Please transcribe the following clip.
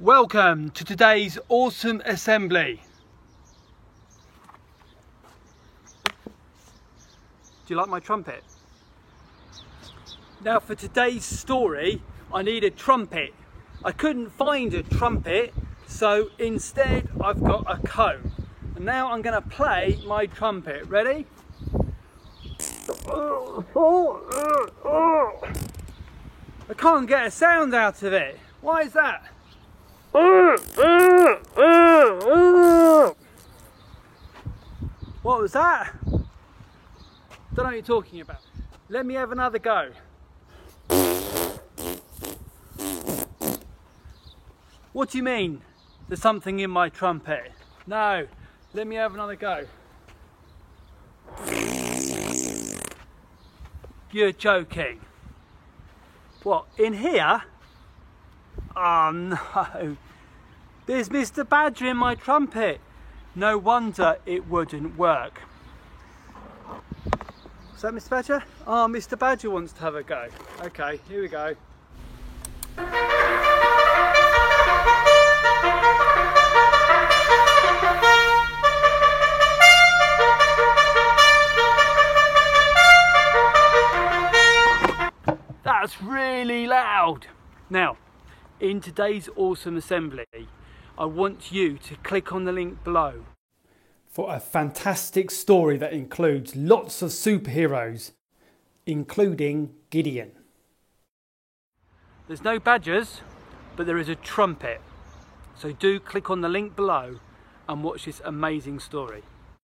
Welcome to today's awesome assembly. Do you like my trumpet? Now for today's story, I need a trumpet. I couldn't find a trumpet, so instead I've got a comb. And now I'm going to play my trumpet. Ready? I can't get a sound out of it. Why is that? What was that? Don't know what you're talking about. Let me have another go. What do you mean? There's something in my trumpet? No, let me have another go. You're joking. What, in here? Oh no, there's Mr. Badger in my trumpet. No wonder it wouldn't work. Is that Mr. Badger? Oh, Mr. Badger wants to have a go. Okay, here we go. That's really loud. Now, in today's awesome assembly, I want you to click on the link below for a fantastic story that includes lots of superheroes, including Gideon. There's no badgers, but there is a trumpet. So do click on the link below and watch this amazing story.